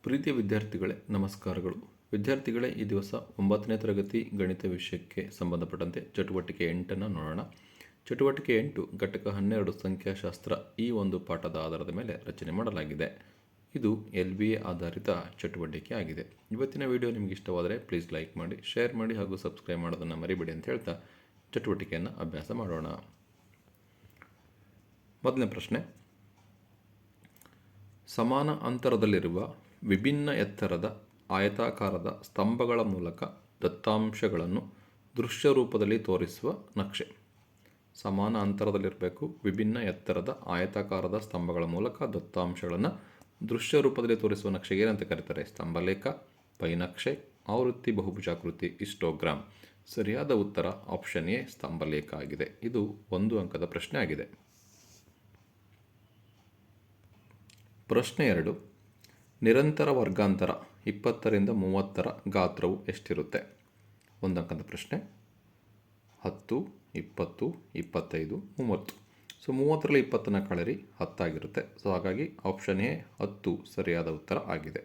ಪ್ರೀತಿಯ ವಿದ್ಯಾರ್ಥಿಗಳೇ, ನಮಸ್ಕಾರಗಳು. ವಿದ್ಯಾರ್ಥಿಗಳೇ, ಈ ದಿವಸ 9ನೇ ತರಗತಿ ಗಣಿತ ವಿಷಯಕ್ಕೆ ಸಂಬಂಧಪಟ್ಟಂತೆ ಚಟುವಟಿಕೆ 8ಅನ್ನು ನೋಡೋಣ. ಚಟುವಟಿಕೆ 8 ಘಟಕ 12 ಸಂಖ್ಯಾಶಾಸ್ತ್ರ ಈ ಒಂದು ಪಾಠದ ಆಧಾರದ ಮೇಲೆ ರಚನೆ ಮಾಡಲಾಗಿದೆ. ಇದು LBA ಆಧಾರಿತ ಚಟುವಟಿಕೆ ಆಗಿದೆ. ಇವತ್ತಿನ ವಿಡಿಯೋ ನಿಮಗೆ ಇಷ್ಟವಾದರೆ ಪ್ಲೀಸ್ ಲೈಕ್ ಮಾಡಿ, ಶೇರ್ ಮಾಡಿ ಹಾಗೂ ಸಬ್ಸ್ಕ್ರೈಬ್ ಮಾಡೋದನ್ನು ಮರಿಬೇಡಿ ಅಂತ ಹೇಳ್ತಾ ಚಟುವಟಿಕೆಯನ್ನು ಅಭ್ಯಾಸ ಮಾಡೋಣ. ಮೊದಲನೇ ಪ್ರಶ್ನೆ, ಸಮಾನ ಅಂತರದಲ್ಲಿರುವ ವಿಭಿನ್ನ ಎತ್ತರದ ಆಯತಾಕಾರದ ಸ್ತಂಭಗಳ ಮೂಲಕ ದತ್ತಾಂಶಗಳನ್ನು ದೃಶ್ಯ ರೂಪದಲ್ಲಿ ತೋರಿಸುವ ನಕ್ಷೆ. ಸಮಾನ ಅಂತರದಲ್ಲಿರಬೇಕು, ವಿಭಿನ್ನ ಎತ್ತರದ ಆಯತಾಕಾರದ ಸ್ತಂಭಗಳ ಮೂಲಕ ದತ್ತಾಂಶಗಳನ್ನು ದೃಶ್ಯ ರೂಪದಲ್ಲಿ ತೋರಿಸುವ ನಕ್ಷೆಗೆ ಏನಂತ ಕರೀತಾರೆ? ಸ್ತಂಭಲೇಖ, ಪೈನಕ್ಷೆ, ಆವೃತ್ತಿ ಬಹುಭುಜಾಕೃತಿ, ಹಿಸ್ಟೋಗ್ರಾಮ್. ಸರಿಯಾದ ಉತ್ತರ ಆಪ್ಷನ್ ಎ, ಸ್ತಂಭಲೇಖ ಆಗಿದೆ. ಇದು 1 ಅಂಕದ ಪ್ರಶ್ನೆ ಆಗಿದೆ. ಪ್ರಶ್ನೆ 2, ನಿರಂತರ ವರ್ಗಾಂತರ 20ರಿಂದ 30ರ ಗಾತ್ರವು ಎಷ್ಟಿರುತ್ತೆ? 1 ಅಂಕದ ಪ್ರಶ್ನೆ. 10, 20, 25, 30. ಸೊ 30ರಲ್ಲಿ 20ನ್ನು ಕಳೆರಿ, 10 ಆಗಿರುತ್ತೆ. ಸೊ ಹಾಗಾಗಿ ಆಪ್ಷನ್ ಎ 10 ಸರಿಯಾದ ಉತ್ತರ ಆಗಿದೆ.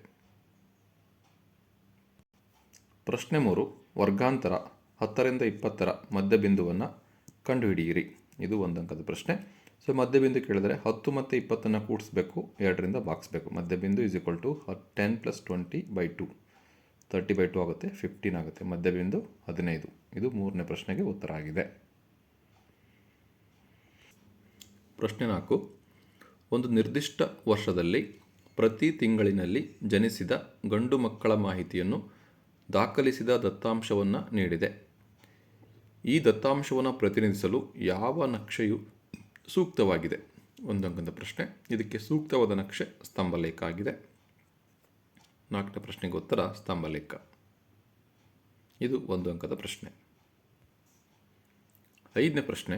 ಪ್ರಶ್ನೆ 3, ವರ್ಗಾಂತರ 10ರಿಂದ 20ರ ಮಧ್ಯಬಿಂದುವನ್ನು ಕಂಡುಹಿಡಿಯಿರಿ. ಇದು 1 ಅಂಕದ ಪ್ರಶ್ನೆ. ಸೊ ಮಧ್ಯಬಿಂದು ಕೇಳಿದರೆ 10 ಮತ್ತು 20ನ್ನು ಕೂಡಿಸ್ಬೇಕು, 2ರಿಂದ ಭಾಗಿಸ್ಬೇಕು. ಮಧ್ಯಬಿಂದು ಈಸ್ ಈಕ್ವಲ್ ಟು 10 + 20/2, 30/2 ಆಗುತ್ತೆ, 15 ಆಗುತ್ತೆ. ಮಧ್ಯಬಿಂದು 15. ಇದು 3ನೇ ಪ್ರಶ್ನೆಗೆ ಉತ್ತರ ಆಗಿದೆ. ಪ್ರಶ್ನೆ 4, ಒಂದು ನಿರ್ದಿಷ್ಟ ವರ್ಷದಲ್ಲಿ ಪ್ರತಿ ತಿಂಗಳಿನಲ್ಲಿ ಜನಿಸಿದ ಗಂಡು ಮಕ್ಕಳ ಮಾಹಿತಿಯನ್ನು ದಾಖಲಿಸಿದ ದತ್ತಾಂಶವನ್ನು ನೀಡಿದೆ. ಈ ದತ್ತಾಂಶವನ್ನು ಪ್ರತಿನಿಧಿಸಲು ಯಾವ ನಕ್ಷೆಯು ಸೂಕ್ತವಾಗಿದೆ? 1 ಅಂಕದ ಪ್ರಶ್ನೆ. ಇದಕ್ಕೆ ಸೂಕ್ತವಾದ ನಕ್ಷೆ ಸ್ತಂಭಲೇಖ ಆಗಿದೆ. 4ನೇ ಪ್ರಶ್ನೆಗೆ ಉತ್ತರ ಸ್ತಂಭಲೇಖ. ಇದು 1 ಅಂಕದ ಪ್ರಶ್ನೆ. 5ನೇ ಪ್ರಶ್ನೆ,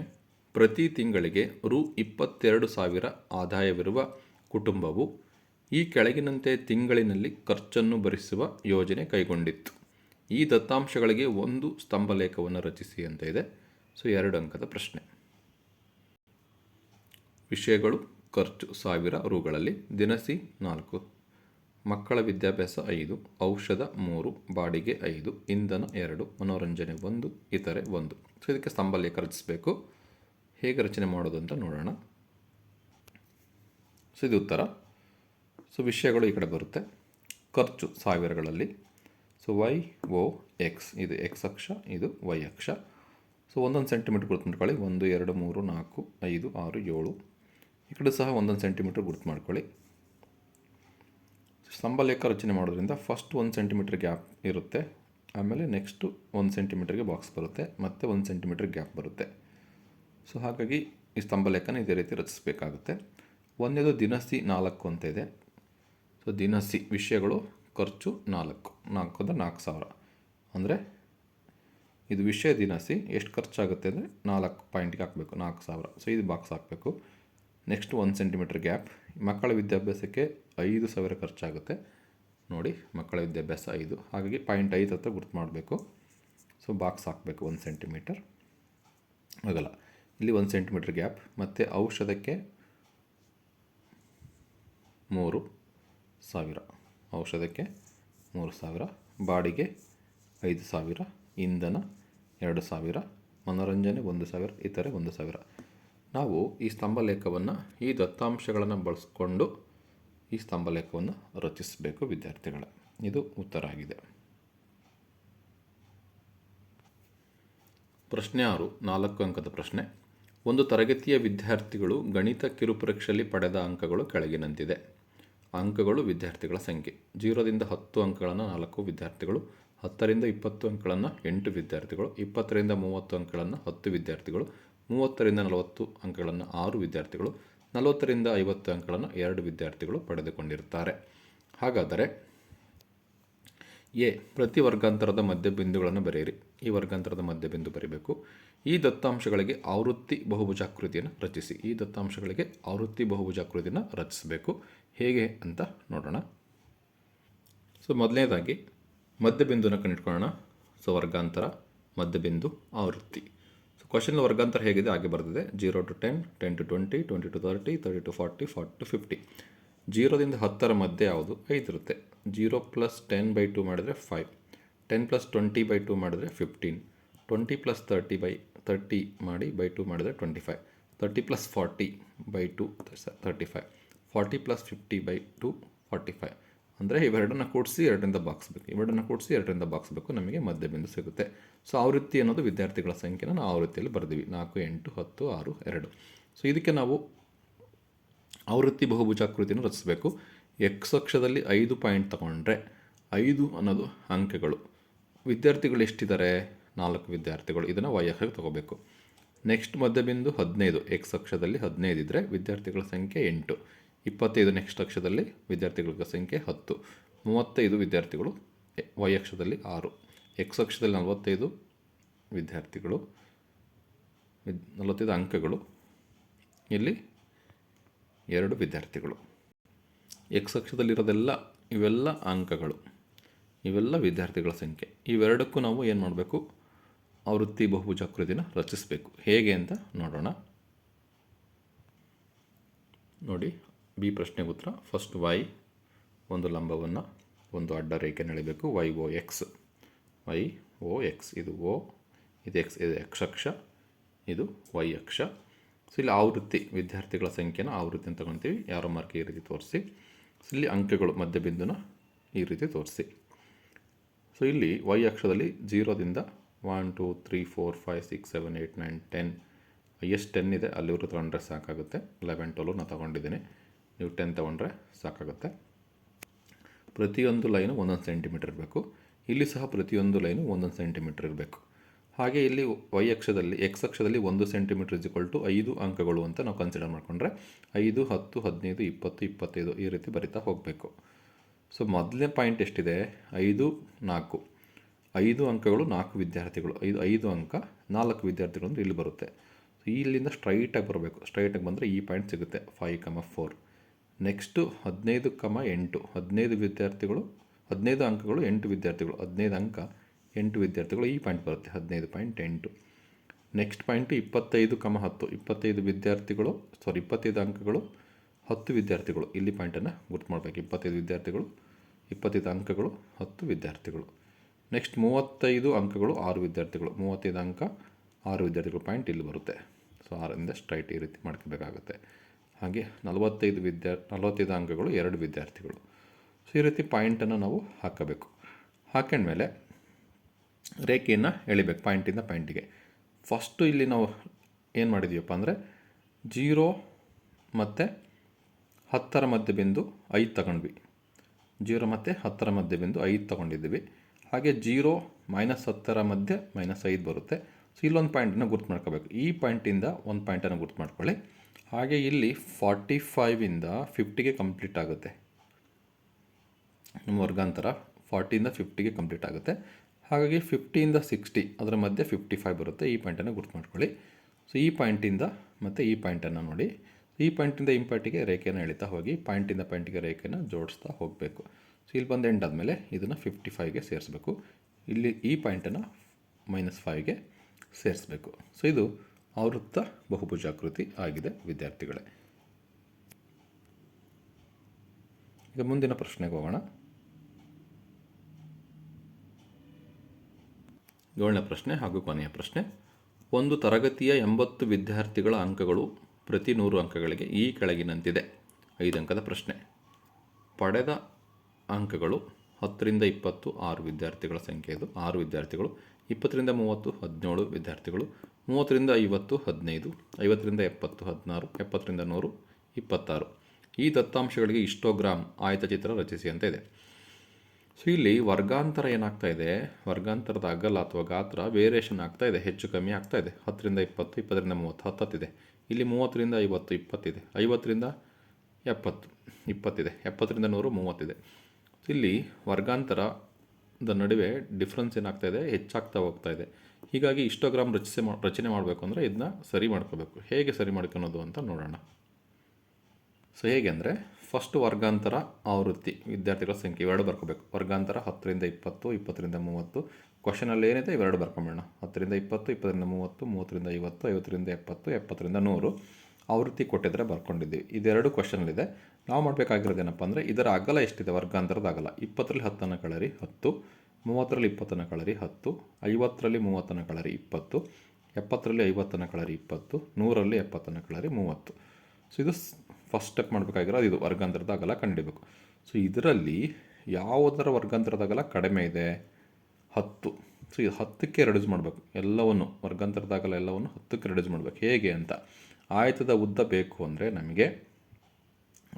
ಪ್ರತಿ ತಿಂಗಳಿಗೆ ರು 22,000 ಆದಾಯವಿರುವ ಕುಟುಂಬವು ಈ ಕೆಳಗಿನಂತೆ ತಿಂಗಳಿನಲ್ಲಿ ಖರ್ಚನ್ನು ಭರಿಸುವ ಯೋಜನೆ ಕೈಗೊಂಡಿತ್ತು. ಈ ದತ್ತಾಂಶಗಳಿಗೆ ಒಂದು ಸ್ತಂಭಲೇಖವನ್ನು ರಚಿಸಿ ಅಂತ ಇದೆ. ಸೊ 2 ಅಂಕದ ಪ್ರಶ್ನೆ. ವಿಷಯಗಳು: ಖರ್ಚು 1000 ರುಗಳಲ್ಲಿ, ದಿನಸಿ 4, ಮಕ್ಕಳ ವಿದ್ಯಾಭ್ಯಾಸ 5, ಔಷಧ 3, ಬಾಡಿಗೆ 5, ಇಂಧನ 2, ಮನೋರಂಜನೆ 1, ಇತರೆ 1. ಸೊ ಇದಕ್ಕೆ ಸ್ತಂಭಲೇಖ ರಚಿಸಬೇಕು. ಹೇಗೆ ರಚನೆ ಮಾಡೋದು ಅಂತ ನೋಡೋಣ. ಸೊ ಇದು ಉತ್ತರ. ಸೊ ವಿಷಯಗಳು ಈ ಕಡೆ ಬರುತ್ತೆ. ಖರ್ಚು 1000ಗಳಲ್ಲಿ. ಸೊ YOX, ಇದು X ಅಕ್ಷ, ಇದು Y ಅಕ್ಷ. ಸೊ 1 ಸೆಂಟಿಮೀಟರ್ ಗುರುತು ಮಾಡ್ಕೊಳ್ಳಿ. 1, 2, 3, 4, 5, 6, 7. ಈ ಕಡೆ ಸಹ 1 ಸೆಂಟಿಮೀಟರ್ ಗುರುತು ಮಾಡ್ಕೊಳ್ಳಿ. ಸ್ತಂಭಲೇಖ ರಚನೆ ಮಾಡೋದ್ರಿಂದ ಫಸ್ಟ್ 1 ಸೆಂಟಿಮೀಟರ್ ಗ್ಯಾಪ್ ಇರುತ್ತೆ, ಆಮೇಲೆ ನೆಕ್ಸ್ಟು 1 ಸೆಂಟಿಮೀಟರ್ಗೆ ಬಾಕ್ಸ್ ಬರುತ್ತೆ, ಮತ್ತು 1 ಸೆಂಟಿಮೀಟರ್ ಗ್ಯಾಪ್ ಬರುತ್ತೆ. ಸೊ ಹಾಗಾಗಿ ಈ ಸ್ತಂಭಲೇಖನ ಇದೇ ರೀತಿ ರಚಿಸಬೇಕಾಗುತ್ತೆ. ಒಂದೇದು ದಿನಸಿ 4 ಅಂತ ಇದೆ. ಸೊ ದಿನಸಿ ವಿಷಯಗಳು ಖರ್ಚು 4 ಅಂದರೆ 4,000. ಅಂದರೆ ಇದು ವಿಷಯ ದಿನಸಿ ಎಷ್ಟು ಖರ್ಚಾಗುತ್ತೆ ಅಂದರೆ 4 ಪಾಯಿಂಟ್ಗೆ ಹಾಕಬೇಕು, 4,000. ಸೊ ಇದು ಬಾಕ್ಸ್ ಹಾಕಬೇಕು. Next 1 centimetre gap. ಮಕ್ಕಳ ವಿದ್ಯಾಭ್ಯಾಸಕ್ಕೆ 5,000 ಖರ್ಚಾಗುತ್ತೆ. ನೋಡಿ, ಮಕ್ಕಳ ವಿದ್ಯಾಭ್ಯಾಸ 5, ಹಾಗಾಗಿ 0.5 ಹತ್ರ ಗುರ್ತು ಮಾಡಬೇಕು. ಸೊ ಬಾಕ್ಸ್ ಹಾಕಬೇಕು 1 ಸೆಂಟಿಮೀಟರ್ ಆಗಲ್ಲ. ಇಲ್ಲಿ 1 ಸೆಂಟಿಮೀಟರ್ ಗ್ಯಾಪ್. ಮತ್ತು ಔಷಧಕ್ಕೆ 3,000, ಔಷಧಕ್ಕೆ 3,000, ಬಾಡಿಗೆ 5,000, ಇಂಧನ 2,000, ಮನೋರಂಜನೆ 1,000, ಇತರೆ 1,000. ನಾವು ಈ ಸ್ತಂಭಲೇಖವನ್ನು, ಈ ದತ್ತಾಂಶಗಳನ್ನು ಬಳಸ್ಕೊಂಡು ಈ ಸ್ತಂಭಲೇಖವನ್ನು ರಚಿಸಬೇಕು ವಿದ್ಯಾರ್ಥಿಗಳೇ. ಇದು ಉತ್ತರ ಆಗಿದೆ. ಪ್ರಶ್ನೆ 6, 4 ಅಂಕದ ಪ್ರಶ್ನೆ. ಒಂದು ತರಗತಿಯ ವಿದ್ಯಾರ್ಥಿಗಳು ಗಣಿತ ಕಿರುಪರೀಕ್ಷೆಯಲ್ಲಿ ಪಡೆದ ಅಂಕಗಳು ಕೆಳಗಿನಂತಿದೆ. ಅಂಕಗಳು ವಿದ್ಯಾರ್ಥಿಗಳ ಸಂಖ್ಯೆ. 0ರಿಂದ 10 ಅಂಕಗಳನ್ನು 4 ವಿದ್ಯಾರ್ಥಿಗಳು, 10ರಿಂದ 20 ಅಂಕಗಳನ್ನು 8 ವಿದ್ಯಾರ್ಥಿಗಳು, 20ರಿಂದ 30 ಅಂಕಗಳನ್ನು 10 ವಿದ್ಯಾರ್ಥಿಗಳು, 30ರಿಂದ 40 ಅಂಕಗಳನ್ನು 6 ವಿದ್ಯಾರ್ಥಿಗಳು, 40ರಿಂದ 50 ಅಂಕಗಳನ್ನು 2 ವಿದ್ಯಾರ್ಥಿಗಳು ಪಡೆದುಕೊಂಡಿರುತ್ತಾರೆ. ಹಾಗಾದರೆ ಎ, ಪ್ರತಿ ವರ್ಗಾಂತರದ ಮಧ್ಯಬಿಂದುಗಳನ್ನು ಬರೆಯಿರಿ. ಈ ವರ್ಗಾಂತರದ ಮಧ್ಯಬಿಂದು ಬರೀಬೇಕು. ಈ ದತ್ತಾಂಶಗಳಿಗೆ ಆವೃತ್ತಿ ಬಹುಭುಜಾಕೃತಿಯನ್ನು ರಚಿಸಿ. ಈ ದತ್ತಾಂಶಗಳಿಗೆ ಆವೃತ್ತಿ ಬಹುಭುಜಾಕೃತಿಯನ್ನು ರಚಿಸಬೇಕು. ಹೇಗೆ ಅಂತ ನೋಡೋಣ. ಸೊ ಮೊದಲನೇದಾಗಿ ಮಧ್ಯಬಿಂದುವನ್ನು ಕಂಡುಹಿಡ್ಕೊಳ್ಳೋಣ. ಸೊ ವರ್ಗಾಂತರ, ಮಧ್ಯಬಿಂದು, ಆವೃತ್ತಿ. ಸೊ ಕ್ವಶನ್ ವರ್ಗಾಂತರ ಹೇಗಿದೆ ಹಾಗೆ ಬರೆದಿದೆ. 0 to 10, 10 to 20, 20 to 30, 30 to 40, 40 to 50. 0ದಿಂದ 10ರ ಮಧ್ಯೆ ಯಾವುದು 5 ಇರುತ್ತೆ. 0 + 10/2 ಮಾಡಿದರೆ 5, 10 + 20/2 ಮಾಡಿದರೆ 15, 20 + 30 ಮಾಡಿ ಬೈ 2 ಮಾಡಿದರೆ 25, 30 + 40/2 35, 40 + 50/2 45. ಅಂದರೆ ಇವೆರಡನ್ನು ಕೂಡಿಸಿ 2ರಿಂದ ಬಾಗಿಸ್ಬೇಕು, ಇವೆರಡನ್ನು ಕೂಡಿಸಿ 2ರಿಂದ ಬಾಗಿಸ್ಬೇಕು, ನಮಗೆ ಮಧ್ಯಬಿಂದು ಸಿಗುತ್ತೆ. ಸೊ ಆವೃತ್ತಿ ಅನ್ನೋದು ವಿದ್ಯಾರ್ಥಿಗಳ ಸಂಖ್ಯೆನ ನಾವು ಆವೃತ್ತಿಯಲ್ಲಿ ಬರೆದಿವಿ 4, 8, 10, 6, 2. ಸೊ ಇದಕ್ಕೆ ನಾವು ಆವೃತ್ತಿ ಬಹುಭುಜಾಕೃತಿಯನ್ನು ರಚಿಸಬೇಕು. ಎಕ್ಸ್ ಅಕ್ಷದಲ್ಲಿ 5 ಪಾಯಿಂಟ್ ತಗೊಂಡ್ರೆ 5 ಅನ್ನೋದು ಅಂಕೆಗಳು. ವಿದ್ಯಾರ್ಥಿಗಳು ಎಷ್ಟಿದ್ದಾರೆ? 4 ವಿದ್ಯಾರ್ಥಿಗಳು. ಇದನ್ನು ವೈ ಅಕ್ಷಕ್ಕೆ ತಗೋಬೇಕು. ನೆಕ್ಸ್ಟ್ ಮಧ್ಯಬಿಂದು 15, ಎಕ್ಸ್ ಅಕ್ಷದಲ್ಲಿ 15 ಇದ್ದರೆ ವಿದ್ಯಾರ್ಥಿಗಳ ಸಂಖ್ಯೆ 8, 25 ನೆಕ್ಸ್ಟ್ ಅಕ್ಷದಲ್ಲಿ ವಿದ್ಯಾರ್ಥಿಗಳ ಸಂಖ್ಯೆ 10, 35 ವಿದ್ಯಾರ್ಥಿಗಳು ವೈ ಅಕ್ಷದಲ್ಲಿ 6, ಎಕ್ಸ್ ಅಕ್ಷದಲ್ಲಿ 45 ವಿದ್ಯಾರ್ಥಿಗಳು 45 ಅಂಕಗಳು, ಇಲ್ಲಿ 2 ವಿದ್ಯಾರ್ಥಿಗಳು. ಎಕ್ಸ್ ಅಕ್ಷದಲ್ಲಿರೋದೆಲ್ಲ ಇವೆಲ್ಲ ಅಂಕಗಳು, ಇವೆಲ್ಲ ವಿದ್ಯಾರ್ಥಿಗಳ ಸಂಖ್ಯೆ. ಇವೆರಡಕ್ಕೂ ನಾವು ಏನು ಮಾಡಬೇಕು? ಆವೃತ್ತಿ ಬಹುಭುಜಾಕೃತಿನ ರಚಿಸಬೇಕು. ಹೇಗೆ ಅಂತ ನೋಡೋಣ. ನೋಡಿ, ಬಿ ಪ್ರಶ್ನೆಗೆ ಉತ್ತರ. ಫಸ್ಟ್ ವೈ ಒಂದು ಲಂಬವನ್ನು ಒಂದು ಅಡ್ಡ ರೇಖೆಯನ್ನು ಎಳೆಯಬೇಕು. Y O X, Y O X, ಇದು ಓ, ಇದು ಎಕ್ಸ್, ಇದು ಎಕ್ಸ್ ಅಕ್ಷ, ಇದು ವೈ ಅಕ್ಷ. ಸೊ ಇಲ್ಲಿ ಆವೃತ್ತಿ ವಿದ್ಯಾರ್ಥಿಗಳ ಸಂಖ್ಯೆನ ಆವೃತ್ತಿ ಅಂತ ತಗೊಳ್ತೀವಿ. ಯಾರೋ ಮಾರ್ಕ್ ಈ ರೀತಿ ತೋರಿಸಿ. ಸೊ ಇಲ್ಲಿ ಅಂಕೆಗಳು ಮಧ್ಯಬಿಂದುನ ಈ ರೀತಿ ತೋರಿಸಿ. ಸೊ ಇಲ್ಲಿ ವೈ ಅಕ್ಷದಲ್ಲಿ 0ದಿಂದ 1 2 3 4 5 6 7 8 9 10, ಹೈಯೆಸ್ಟ್ 10 ಇದೆ, ಅಲ್ಲಿವರೆಗೂ ತೊಗೊಂಡ್ರೆ ಸಾಕಾಗುತ್ತೆ. 11 12 ನಾನು ತೊಗೊಂಡಿದ್ದೀನಿ, ನೀವು 10 ತೊಗೊಂಡ್ರೆ ಸಾಕಾಗುತ್ತೆ. ಪ್ರತಿಯೊಂದು ಲೈನು 1 ಸೆಂಟಿಮೀಟರ್ ಇರಬೇಕು. ಇಲ್ಲಿ ಸಹ ಪ್ರತಿಯೊಂದು ಲೈನು 1 ಸೆಂಟಿಮೀಟರ್ ಇರಬೇಕು. ಹಾಗೆ ಇಲ್ಲಿ ವೈ ಅಕ್ಷದಲ್ಲಿ ಎಕ್ಸ್ ಅಕ್ಷದಲ್ಲಿ 1 ಸೆಂಟಿಮೀಟರ್ = 5 ಅಂಕಗಳು ಅಂತ ನಾವು ಕನ್ಸಿಡರ್ ಮಾಡಿಕೊಂಡ್ರೆ 5 10 15 20 25 ಈ ರೀತಿ ಬರಿತಾ ಹೋಗಬೇಕು. ಸೊ ಮೊದಲನೇ ಪಾಯಿಂಟ್ ಎಷ್ಟಿದೆ? 5 4, 5 ಅಂಕಗಳು 4 ವಿದ್ಯಾರ್ಥಿಗಳು, 5 ಅಂಕ 4 ವಿದ್ಯಾರ್ಥಿಗಳು ಅಂದರೆ ಇಲ್ಲಿ ಬರುತ್ತೆ. ಸೊ ಇಲ್ಲಿಂದ ಸ್ಟ್ರೈಟಾಗಿ ಬರಬೇಕು. ಸ್ಟ್ರೈಟಾಗಿ ಬಂದರೆ ಈ ಪಾಯಿಂಟ್ ಸಿಗುತ್ತೆ 5, 4. ನೆಕ್ಸ್ಟು 15, 8, 15 ವಿದ್ಯಾರ್ಥಿಗಳು, 15 ಅಂಕಗಳು 8 ವಿದ್ಯಾರ್ಥಿಗಳು, 15 ಅಂಕ 8 ವಿದ್ಯಾರ್ಥಿಗಳು, ಈ ಪಾಯಿಂಟ್ ಬರುತ್ತೆ 15.8. ನೆಕ್ಸ್ಟ್ ಪಾಯಿಂಟು 25, 10, 25 ವಿದ್ಯಾರ್ಥಿಗಳು, 25 ಅಂಕಗಳು 10 ವಿದ್ಯಾರ್ಥಿಗಳು, ಇಲ್ಲಿ ಪಾಯಿಂಟನ್ನು ಗುರ್ತು ಮಾಡಬೇಕು. 25 ವಿದ್ಯಾರ್ಥಿಗಳು, 25 ಅಂಕಗಳು 10 ವಿದ್ಯಾರ್ಥಿಗಳು. ನೆಕ್ಸ್ಟ್ 35 ಅಂಕಗಳು 6 ವಿದ್ಯಾರ್ಥಿಗಳು, 35 ಅಂಕ 6 ವಿದ್ಯಾರ್ಥಿಗಳು, ಪಾಯಿಂಟ್ ಇಲ್ಲಿ ಬರುತ್ತೆ. ಸೊ 6ರಿಂದ ಸ್ಟ್ರೈಟ್ ಈ ರೀತಿ ಮಾಡ್ಕೋಬೇಕಾಗುತ್ತೆ. ಹಾಗೆ 45 ಅಂಕಗಳು 2 ವಿದ್ಯಾರ್ಥಿಗಳು. ಸೊ ಈ ರೀತಿ ಪಾಯಿಂಟನ್ನು ನಾವು ಹಾಕಬೇಕು. ಹಾಕೊಂಡ್ಮೇಲೆ ರೇಖೆಯನ್ನು ಎಳಿಬೇಕು ಪಾಯಿಂಟಿಂದ ಪಾಯಿಂಟಿಗೆ. ಫಸ್ಟು ಇಲ್ಲಿ ನಾವು ಏನು ಮಾಡಿದ್ದೀವಪ್ಪ ಅಂದರೆ 0 ಮತ್ತು 10ರ ಮಧ್ಯಬಿಂದು 5 ತಗೊಂಡ್ವಿ. 0 ಮತ್ತು 10ರ ಮಧ್ಯಬಿಂದು 5 ತಗೊಂಡಿದ್ದೀವಿ. ಹಾಗೆ 0 - 10ರ ಮಧ್ಯೆ -5 ಬರುತ್ತೆ. ಸೊ ಇಲ್ಲೊಂದು ಪಾಯಿಂಟನ್ನು ಗುರ್ತು ಮಾಡ್ಕೋಬೇಕು. ಈ ಪಾಯಿಂಟಿಂದ ಒಂದು ಪಾಯಿಂಟನ್ನು ಗುರ್ತು ಮಾಡ್ಕೊಳ್ಳಿ. ಹಾಗೆ ಇಲ್ಲಿ 45ಇಂದ 50ಗೆ ಕಂಪ್ಲೀಟ್ ಆಗುತ್ತೆ. ನಮ್ಮ ವರ್ಗಾಂತರ 40ಇಂದ 50ಗೆ ಕಂಪ್ಲೀಟ್ ಆಗುತ್ತೆ. ಹಾಗಾಗಿ 50ಇಂದ 60 ಅದರ ಮಧ್ಯೆ 55 ಬರುತ್ತೆ. ಈ ಪಾಯಿಂಟನ್ನು ಗುರ್ತು ಮಾಡ್ಕೊಳ್ಳಿ. ಸೊ ಈ ಪಾಯಿಂಟಿಂದ ಮತ್ತು ಈ ಪಾಯಿಂಟನ್ನು ನೋಡಿ. ಈ ಪಾಯಿಂಟಿಂದ ಈ ಪಾಯಿಂಟಿಗೆ ರೇಖೆಯನ್ನು ಎಳಿತಾ ಹೋಗಿ ಪಾಯಿಂಟಿಂದ ಪಾಯಿಂಟಿಗೆ ರೇಖೆಯನ್ನು ಜೋಡಿಸ್ತಾ ಹೋಗಬೇಕು. ಸೊ ಇಲ್ಲಿ ಬಂದು ಎಂಡ್ ಆದಮೇಲೆ ಇದನ್ನು 55ಗೆ ಸೇರಿಸಬೇಕು. ಇಲ್ಲಿ ಈ ಪಾಯಿಂಟನ್ನು -5ಗೆ ಸೇರಿಸಬೇಕು. ಸೊ ಇದು ಆವೃತ್ತ ಬಹುಭುಜಾಕೃತಿ ಆಗಿದೆ ವಿದ್ಯಾರ್ಥಿಗಳೇ. ಈಗ ಮುಂದಿನ ಪ್ರಶ್ನೆಗೆ ಹೋಗೋಣ. 7ನೇ ಪ್ರಶ್ನೆ ಹಾಗೂ ಕೊನೆಯ ಪ್ರಶ್ನೆ. ಒಂದು ತರಗತಿಯ 80 ವಿದ್ಯಾರ್ಥಿಗಳ ಅಂಕಗಳು ಪ್ರತಿ 100 ಅಂಕಗಳಿಗೆ ಈ ಕೆಳಗಿನಂತಿದೆ. 5 ಅಂಕದ ಪ್ರಶ್ನೆ. ಪಡೆದ ಅಂಕಗಳು 10ರಿಂದ 20 6 ವಿದ್ಯಾರ್ಥಿಗಳ ಸಂಖ್ಯೆ ಇದು 6 ವಿದ್ಯಾರ್ಥಿಗಳು, 20ರಿಂದ 30 17 ವಿದ್ಯಾರ್ಥಿಗಳು, 30ರಿಂದ 50 15, 50ರಿಂದ 70 16, 70ರಿಂದ 100 26. ಈ ದತ್ತಾಂಶಗಳಿಗೆ ಹಿಸ್ಟೋಗ್ರಾಮ್ ಆಯತಚಿತ್ರ ರಚಿಸಿ ಅಂತ ಇದೆ. ಸೊ ಇಲ್ಲಿ ವರ್ಗಾಂತರ ಏನಾಗ್ತಾ ಇದೆ? ವರ್ಗಾಂತರದ ಅಗಲ ಅಥವಾ ಗಾತ್ರ ವೇರಿಯೇಷನ್ ಆಗ್ತಾ ಇದೆ, ಹೆಚ್ಚು ಕಮ್ಮಿ ಆಗ್ತಾ ಇದೆ. 10ರಿಂದ 20, 20ರಿಂದ 30 10 ಇದೆ. ಇಲ್ಲಿ 30ರಿಂದ 50 20 ಇದೆ. 50ರಿಂದ 70 20 ಇದೆ. 70ರಿಂದ 100 30 ಇದೆ. ಇಲ್ಲಿ ವರ್ಗಾಂತರದ ನಡುವೆ ಡಿಫ್ರೆನ್ಸ್ ಏನಾಗ್ತಾ ಇದೆ? ಹೆಚ್ಚಾಗ್ತಾ ಹೋಗ್ತಾ ಇದೆ. ಹೀಗಾಗಿ ಹಿಸ್ಟೋಗ್ರಾಮ್ ರಚನೆ ಮಾಡಬೇಕು ಅಂದರೆ ಇದನ್ನ ಸರಿ ಮಾಡ್ಕೋಬೇಕು. ಹೇಗೆ ಸರಿ ಮಾಡ್ಕೊಳೋದು ಅಂತ ನೋಡೋಣ. ಸೊ ಹೇಗೆ ಅಂದರೆ ಫಸ್ಟ್ ವರ್ಗಾಂತರ ಆವೃತ್ತಿ ವಿದ್ಯಾರ್ಥಿಗಳ ಸಂಖ್ಯೆ ಇವೆರಡು ಬರ್ಕೋಬೇಕು. ವರ್ಗಾಂತರ 10ರಿಂದ 20 20ರಿಂದ 30. ಕ್ವಶನಲ್ಲಿ ಏನಿದೆ ಇವೆರಡು ಬರ್ಕೊಂಬೇಡ. 10ರಿಂದ 20 20ರಿಂದ 30 30ರಿಂದ 50 50ರಿಂದ 70 70ರಿಂದ 100. ಆವೃತ್ತಿ ಕೊಟ್ಟಿದ್ದರೆ ಬರ್ಕೊಂಡಿದ್ದೀವಿ. ಇದೆರಡು ಕ್ವಶನಲ್ಲಿದೆ. ನಾವು ಮಾಡಬೇಕಾಗಿರೋದೇನಪ್ಪ ಅಂದರೆ ಇದರ ಅಗಲ ಎಷ್ಟಿದೆ, ವರ್ಗಾಂತರದ ಅಗಲ 20ರಲ್ಲಿ 10 ಕಳರಿ 10, 30ರಲ್ಲಿ 20 ಕಳರಿ 10, 50ರಲ್ಲಿ 30 ಕಳರಿ 20, 70ರಲ್ಲಿ 50 ಕಳರಿ 20, 100ರಲ್ಲಿ 70 ಕಳರಿ 30. ಸೊ ಇದು ಫಸ್ಟ್ ಸ್ಟೆಪ್ ಮಾಡಬೇಕಾಗಿರೋದು, ಇದು ವರ್ಗಾಂತರದ ಅಗಲ ಕಂಡುಹಿಡಬೇಕು. ಸೊ ಇದರಲ್ಲಿ ಯಾವುದರ ವರ್ಗಾಂತರದ ಅಗಲ ಕಡಿಮೆ ಇದೆ, 10. ಸೊ ಇದು 10ಕ್ಕೆ ರೆಡ್ಯೂಸ್ ಮಾಡಬೇಕು ಎಲ್ಲವನ್ನು, ವರ್ಗಾಂತರದ ಅಗಲ ಎಲ್ಲವನ್ನು 10ಕ್ಕೆ ರೆಡ್ಯೂಸ್ ಮಾಡಬೇಕು. ಹೇಗೆ ಅಂತ, ಆಯತದ ಉದ್ದ ಬೇಕು ಅಂದರೆ ನಮಗೆ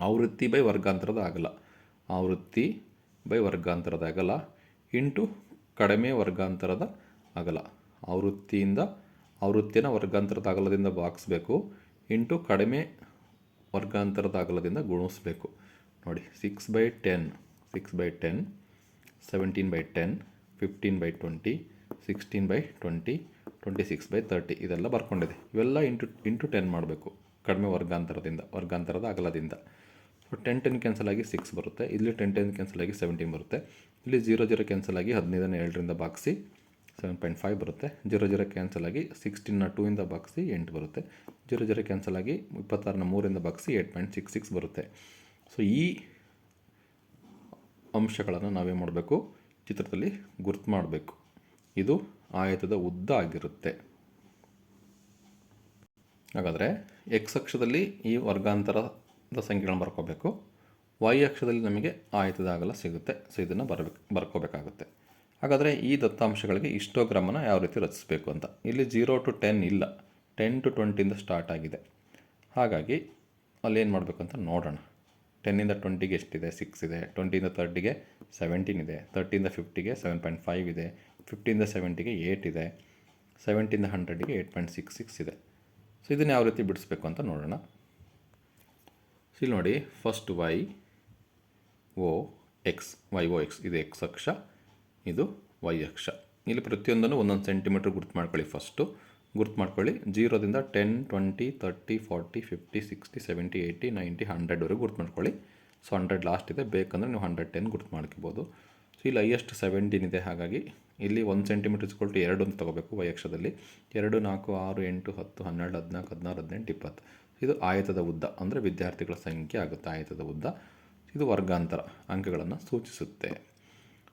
ಆವೃತ್ತಿ ಬೈ ವರ್ಗಾಂತರದ ಅಗಲ, ಆವೃತ್ತಿ ಬೈ ವರ್ಗಾಂತರದ ಅಗಲ ಇಂಟು ಕಡಿಮೆ ವರ್ಗಾಂತರದ ಅಗಲ, ಆವೃತ್ತಿನ ವರ್ಗಾಂತರದ ಅಗಲದಿಂದ ಭಾಗಿಸ್ಬೇಕು ಇಂಟು ಕಡಿಮೆ ವರ್ಗಾಂತರದ ಅಗಲದಿಂದ ಗುಣಿಸ್ಬೇಕು. ನೋಡಿ 6/10, 6/10, 17/10, 15/20, 16/20, 26/30 ಇದೆಲ್ಲ ಬರ್ಕೊಂಡಿದೆ. ಇವೆಲ್ಲ ಇಂಟು 10 ಮಾಡಬೇಕು ಕಡಿಮೆ ವರ್ಗಾಂತರದ ಅಗಲದಿಂದ. ಸೊ 10 ಕ್ಯಾನ್ಸಲ್ ಆಗಿ 6 ಬರುತ್ತೆ, ಇಲ್ಲಿ 10 ಕ್ಯಾನ್ಸಲ್ ಆಗಿ 17 ಬರುತ್ತೆ, ಇಲ್ಲಿ 0 ಕ್ಯಾನ್ಸಲ್ ಆಗಿ 15ನ್ನು 7ರಿಂದ ಭಾಗಿಸಿ 7.5 ಬರುತ್ತೆ, 0 ಕ್ಯಾನ್ಸಲ್ ಆಗಿ 16ನ 2ಇಂದ ಭಾಗಿಸಿ 8 ಬರುತ್ತೆ, 0 ಕ್ಯಾನ್ಸಲ್ ಆಗಿ 26ನ 3ರಿಂದ ಭಾಗಿಸಿ 8.66 ಬರುತ್ತೆ. ಸೊ ಈ ಅಂಶಗಳನ್ನು ನಾವೇ ಮಾಡಬೇಕು, ಚಿತ್ರದಲ್ಲಿ ಗುರ್ತು ಮಾಡಬೇಕು. ಇದು ಆಯತದ ಉದ್ದ ಆಗಿರುತ್ತೆ. ಹಾಗಾದರೆ ಎಕ್ಸ್ ಅಕ್ಷದಲ್ಲಿ ಈ ವರ್ಗಾಂತರದ ಸಂಖ್ಯೆಗಳನ್ನು ಬರ್ಕೋಬೇಕು, ವೈ ಅಕ್ಷದಲ್ಲಿ ನಮಗೆ ಆಯತದ ಅಗಲ ಸಿಗುತ್ತೆ. ಸೊ ಇದನ್ನು ಬರ್ಕೋಬೇಕಾಗುತ್ತೆ. ಹಾಗಾದರೆ ಈ ದತ್ತಾಂಶಗಳಿಗೆ ಹಿಸ್ಟೋಗ್ರಾಮನ್ನು ಯಾವ ರೀತಿ ರಚಿಸಬೇಕು ಅಂತ, ಇಲ್ಲಿ 0 to 10 ಇಲ್ಲ, 10 to 20ಇಂದ ಸ್ಟಾರ್ಟ್ ಆಗಿದೆ. ಹಾಗಾಗಿ ಅಲ್ಲೇನು ಮಾಡಬೇಕು ಅಂತ ನೋಡೋಣ. 10ಇಂದ 20ಗೆ ಎಷ್ಟಿದೆ, 6 ಇದೆ, 20ಇಂದ 30ಗೆ 17 ಇದೆ, 30ಇಂದ 50ಗೆ 7.5 ಇದೆ, 50ಇಂದ 70ಗೆ 8 ಇದೆ, 70ಇಂದ 100ಗೆ 8.66 ಇದೆ. ಸೊ ಇದನ್ನು ಯಾವ ರೀತಿ ಬಿಡಿಸ್ಬೇಕು ಅಂತ ನೋಡೋಣ. ಸೊ ಇಲ್ಲಿ ನೋಡಿ, ಫಸ್ಟ್ ವೈ ಓ ಎಕ್ಸ್ ಇದು ಎಕ್ಸ್ ಅಕ್ಷ, ಇದು ವೈ ಅಕ್ಷ. ಇಲ್ಲಿ ಪ್ರತಿಯೊಂದನ್ನು 1 ಸೆಂಟಿಮೀಟ್ರ್ ಗುರ್ತು ಮಾಡ್ಕೊಳ್ಳಿ. ಫಸ್ಟು ಗುರ್ತು ಮಾಡ್ಕೊಳ್ಳಿ, 0ದಿಂದ 10, 20, 30, 40, 50, 60, 70, 80, 90, 100ವರೆಗೂ ಗುರ್ತು ಮಾಡ್ಕೊಳ್ಳಿ. ಸೊ 100 ಲಾಸ್ಟ್ ಇದೆ, ಬೇಕಂದರೆ ನೀವು 110 ಗುರ್ತು ಮಾಡ್ಕೋಬೋದು. ಸೊ ಇಲ್ಲಿ ಹೈಯೆಸ್ಟ್ 17 ಇದೆ, ಹಾಗಾಗಿ ಇಲ್ಲಿ 1 ಸೆಂಟಿಮೀಟ್ರ್ ಇಸ್ಕೊಳ್ತು 2 ಅಂತ ತೊಗೋಬೇಕು ವೈ ಅಕ್ಷದಲ್ಲಿ. 2, 4, 6, 8, 10, 12, 14, 16, 18, 20. ಇದು ಆಯತದ ಉದ್ದ, ಅಂದರೆ ವಿದ್ಯಾರ್ಥಿಗಳ ಸಂಖ್ಯೆ ಆಗುತ್ತೆ ಆಯತದ ಉದ್ದ. ಇದು ವರ್ಗಾಂತರ ಅಂಕಗಳನ್ನು ಸೂಚಿಸುತ್ತೆ.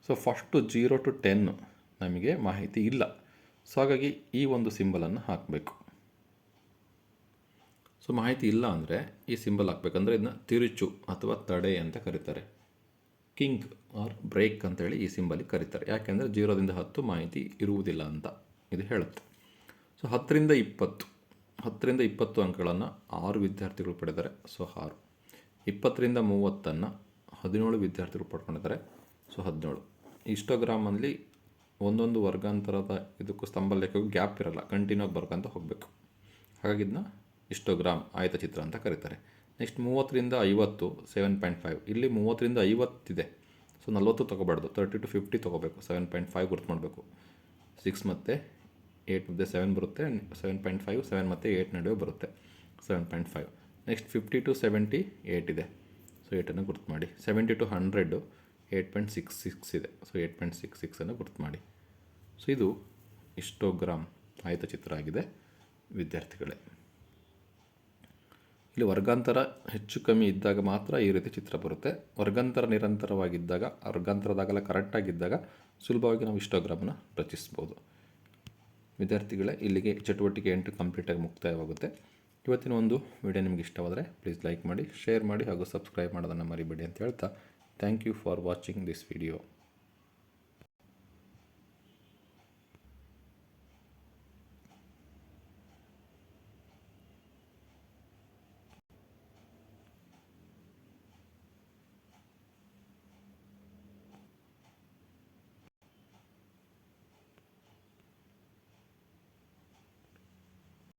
ಸೊ ಫಸ್ಟು 0 to 10 ನಮಗೆ ಮಾಹಿತಿ ಇಲ್ಲ, ಸೊ ಹಾಗಾಗಿ ಈ ಒಂದು ಸಿಂಬಲನ್ನು ಹಾಕಬೇಕು. ಸೊ ಮಾಹಿತಿ ಇಲ್ಲ ಅಂದರೆ ಈ ಸಿಂಬಲ್ ಹಾಕಬೇಕಂದ್ರೆ ಇದನ್ನ ತಿರುಚು ಅಥವಾ ತಡೆ ಅಂತ ಕರೀತಾರೆ. ಕಿಂಗ್ ಆರ್ ಬ್ರೇಕ್ ಅಂತೇಳಿ ಈ ಸಿಂಬಲಿಗೆ ಕರೀತಾರೆ. ಯಾಕೆಂದರೆ 0ದಿಂದ 10 ಮಾಹಿತಿ ಇರುವುದಿಲ್ಲ ಅಂತ ಇದು ಹೇಳುತ್ತೆ. ಸೊ 10ರಿಂದ 20 ಅಂಕಗಳನ್ನು 6 ವಿದ್ಯಾರ್ಥಿಗಳು ಪಡೆದರೆ, ಸೊ 6. 20ರಿಂದ 30ನ್ನು 17 ವಿದ್ಯಾರ್ಥಿಗಳು ಪಡ್ಕೊಂಡಿದ್ದಾರೆ, ಸೊ 17. ಹಿಸ್ಟೋಗ್ರಾಮಲ್ಲಿ ಒಂದೊಂದು ವರ್ಗಾಂತರದ ಇದಕ್ಕೂ ಸ್ತಂಭ ಲೇಖಕ್ಕೂ ಗ್ಯಾಪ್ ಇರಲ್ಲ, ಕಂಟಿನ್ಯೂ ಆಗಿ ಬರ್ಕೊಂತ ಹೋಗಬೇಕು. ಹಾಗಾಗಿ ಇದನ್ನ ಹಿಸ್ಟೋಗ್ರಾಮ್ ಆಯತಚಿತ್ರ ಅಂತ ಕರೀತಾರೆ. ನೆಕ್ಸ್ಟ್ 30ರಿಂದ 50 7.5. ಇಲ್ಲಿ 30ರಿಂದ 50 ಇದೆ, ಸೊ 40 ತೊಗೋಬಾರ್ದು, 30 to 50 ತೊಗೋಬೇಕು. 7.5 ಗುರ್ತು ಮಾಡಬೇಕು. 6 ಮತ್ತು 8 ಮಧ್ಯೆ 7 ಬರುತ್ತೆ, 7.5, 7 ಮತ್ತು 8 ನಡುವೆ ಬರುತ್ತೆ 7.5. ನೆಕ್ಸ್ಟ್ 50 to 70 8 ಇದೆ, ಸೊ 8ಅನ್ನು ಗುರ್ತು ಮಾಡಿ. 70 to 100 8.66 ಇದೆ, ಸೊ 8.66ಅನ್ನು ಗುರ್ತು ಮಾಡಿ. ಸೊ ಇದು ಹಿಸ್ಟೋಗ್ರಾಮ್ ಆಯತಚಿತ್ರ ಆಗಿದೆ ವಿದ್ಯಾರ್ಥಿಗಳೇ. ಇಲ್ಲಿ ವರ್ಗಾಂತರ ಹೆಚ್ಚು ಕಮ್ಮಿ ಇದ್ದಾಗ ಮಾತ್ರ ಈ ರೀತಿ ಚಿತ್ರ ಬರುತ್ತೆ. ವರ್ಗಾಂತರ ನಿರಂತರವಾಗಿದ್ದಾಗ, ವರ್ಗಾಂತರದ ಅಗಲ ಕರೆಕ್ಟಾಗಿದ್ದಾಗ ಸುಲಭವಾಗಿ ನಾವು ಹಿಸ್ಟೋಗ್ರಾಮನ್ನು ರಚಿಸ್ಬೋದು. ವಿದ್ಯಾರ್ಥಿಗಳೇ, ಇಲ್ಲಿಗೆ ಚಟುವಟಿಕೆ 8 ಕಂಪ್ಲೀಟಾಗಿ ಮುಕ್ತಾಯವಾಗುತ್ತೆ. ಇವತ್ತಿನ ಒಂದು ವಿಡಿಯೋ ನಿಮಗೆ ಇಷ್ಟವಾದರೆ ಪ್ಲೀಸ್ ಲೈಕ್ ಮಾಡಿ, ಶೇರ್ ಮಾಡಿ ಹಾಗೂ ಸಬ್ಸ್ಕ್ರೈಬ್ ಮಾಡೋದನ್ನು ಮರಿಬೇಡಿ ಅಂತ ಹೇಳ್ತಾ, thank you for watching this video.